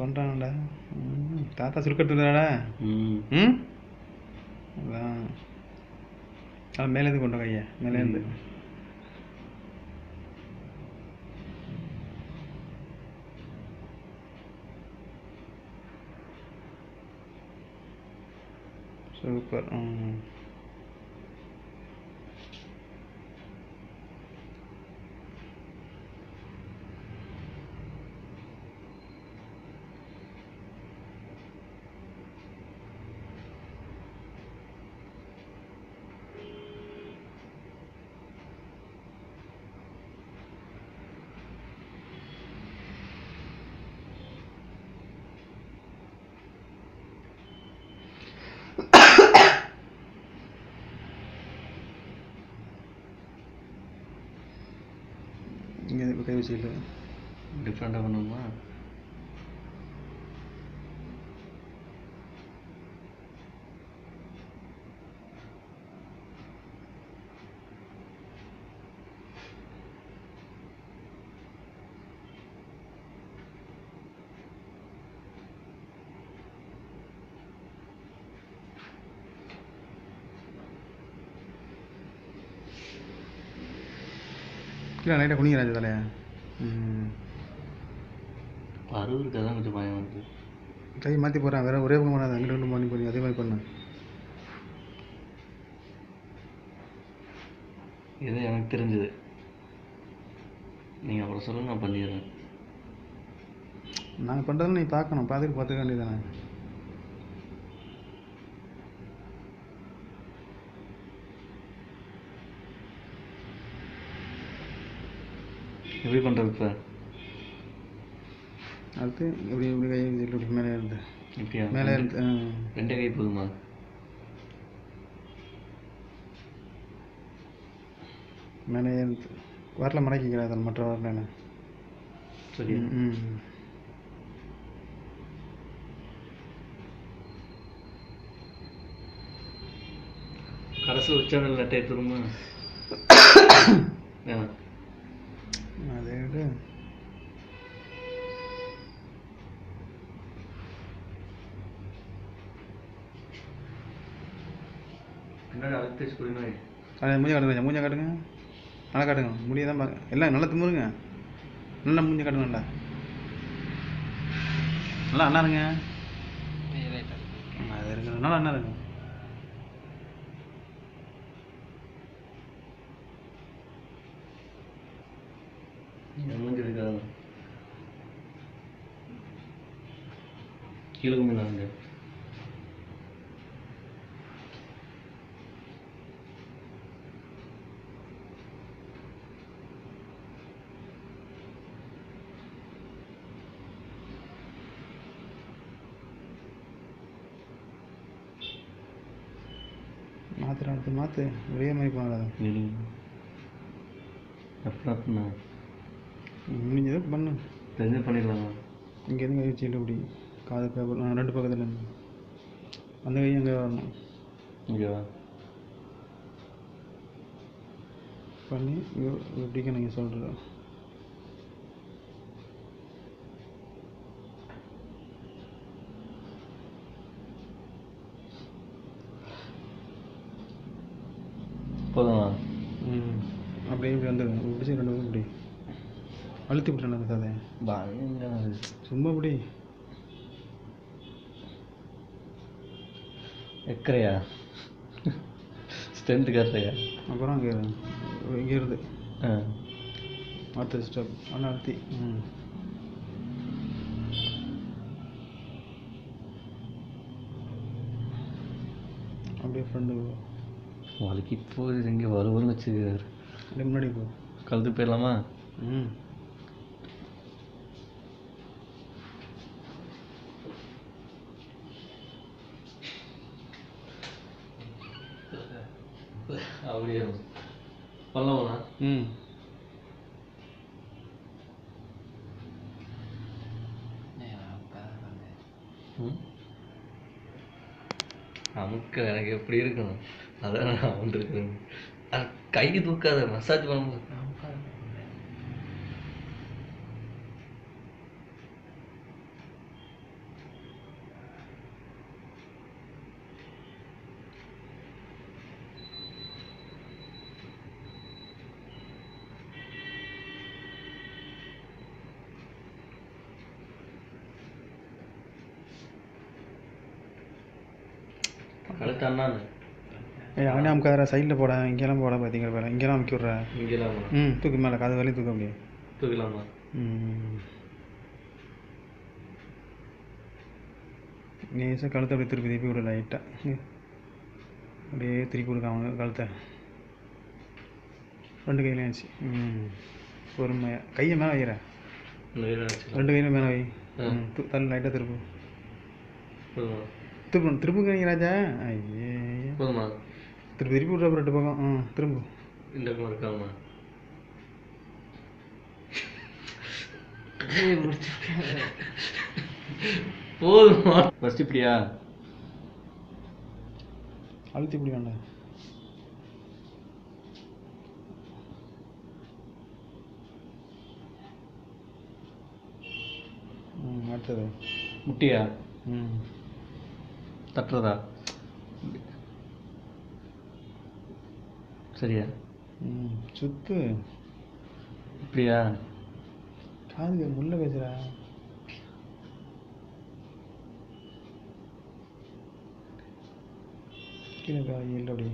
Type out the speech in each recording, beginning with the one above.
பண்ணுறாங்கடா. தாத்தா சுருக்கட்டுதாடா. ம் அதான் அது மேலேருந்து கொண்ட கையை மேலேருந்து. சூப்பர். இங்கே கை வச்சுக்கிட்டு டிஃப்ரெண்ட்டாக பண்ணணுமா? கீழே லைட்டாக குனிக்கிறாச்சு தலையா. பருவு இருக்கதான் கொஞ்சம் பயம் வருது. கை மாற்றி போகிறேன். வேறு ஒரே பக்கம் பண்ணாத. அங்கிட்ட ரெண்டு பண்ணி பண்ணி அதே மாதிரி பண்ணு. இது எனக்கு தெரிஞ்சது. நீங்கள் அப்புறம் சொல்லுங்க, நான் பண்ணிடுறேன். நாங்கள் பண்ணுறதுன்னு நீ பார்க்கணும். பார்த்துக்க வேண்டியதானே. எப்படி பண்ணுறது இப்போ? அடுத்து இப்படி இப்படி கை இப்படி மேலே இருந்து இப்படியா? மேலே இருந்து ரெண்டே கை போதுமா? மேலே இருந்து வரல மடக்கிக்கிறாத மற்ற வரல. சரி. கடைசியில் உச்சானல் நட்டை எடுத்துருமா? அதே விட பின்னாடி அழுத்தி தேய்ச்சி குடினாய். அது மூஞ்ச காட்டுங்க. மூஞ்ச காட்டுங்க. நல்லா காட்டுங்க. முடிய தான் பார்க்க எல்லாம் நல்லா திமுருங்க. நல்லா மூஞ்ச காட்டுங்கண்டா. நல்லா அண்ணா இருங்க. அது இருக்கு. நல்லா அண்ணா இருங்க. மூஞ்சி இருக்காது. கீழே கும்பிடுங்க. மாற்று ஒரே மாதிரி பண்ணாத. எப்படின்னா முடிஞ்சதை பண்ணு. தெரிஞ்சு பண்ணிடலாமா? இங்கேருந்து கை வச்சுக்கிட்டு அப்படி காது பேப்பர் ரெண்டு பக்கத்தில் அந்த கை அங்கே வரணும். ஓகேவா? பண்ணி எப்படிக்க நீங்கள் சொல்கிறது. போதுமா? அப்படியே இப்படி வந்துடுங்க. பிடிச்சி ரெண்டு பக்கம் இப்படி அழுத்தி விட்டுறேன் அந்த கதை. சும்மா இப்படி எக்கறையா ஸ்ட்ரென்த்து காட்டுறையா? அப்புறம் அங்கே இங்கே இருந்து அடுத்த ஸ்டெப் ஆனால் அழுத்தி அப்படியே ஃப்ரெண்டு வலிக்கு போகுது. எங்கே வருவன்னு வச்சுக்கிறாரு. அப்படியே முன்னாடி போ. கழுத்து போயிடலாமா? அப்படியே பண்ணலாமா? நமக்கு எனக்கு எப்படி இருக்கணும் அதான் நான் வந்துருக்கேன். கை தூக்காத மசாஜ் பண்ணும்போது கழுத்து அண்ணான்னு ஏய் அவனே அமுக்காதரா சைடில் போட இங்கெல்லாம் போட பார்த்தீங்க வேலை இங்கெல்லாம் அமுக்கி விட்றா. இங்கேலாமா? தூக்கு மேலே காது வரையும் தூக்க முடியும். தூக்கலாமா? நேசாக கழுத்தை அப்படியே திருப்பி திருப்பி விட லைட்டாக அப்படியே திருப்பி விடுக்க அவங்க கழுத்தை 2 கையிலையும் ஆச்சு. பொறுமையாக கையை மேலே வைக்கிற 2 கையிலும் மேலே வை. தள்ளு லைட்டாக திருப்பு திருப்புங்க ராஜா. ஐயே போதுமா? திருப்பி திருப்பி விட்ற 2 பக்கம். திரும்ப இந்த பக்கம் இருக்காமா? போதுமா? ஃபர்ஸ்ட் இப்படியா அழுத்தி இப்படி வேண்டாம். அடுத்தது முட்டியா? தட்டுறதா? சரியா? சுத்து இப்படியா? காது முள்ள பேசுகிறா. கீழே இல்லை அப்படி.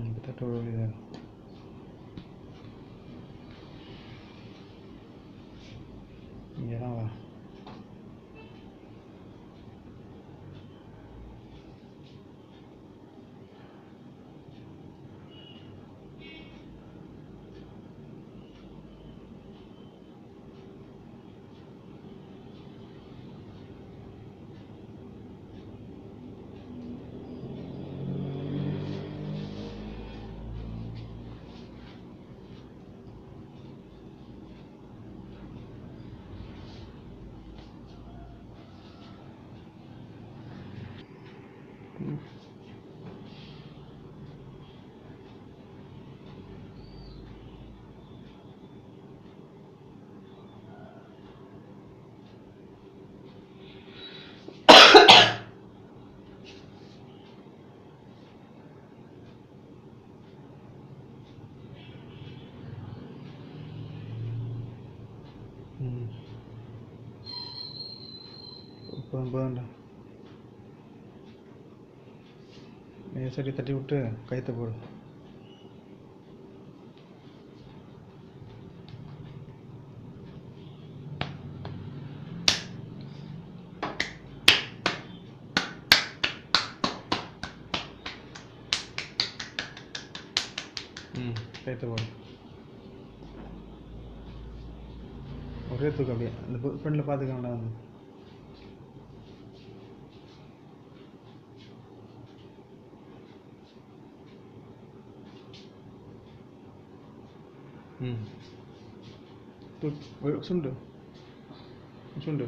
இப்போ தட்ட விட இங்கே தான் வா. போதும்டா. சரி தட்டி விட்டு கைத்தை போடு. கைத்தை போடு. ஒரே தூக்கம் அப்படியே அந்த ஃப்ரெண்டில் பார்த்துக்கோங்கடா. சுண்டு சுண்டு.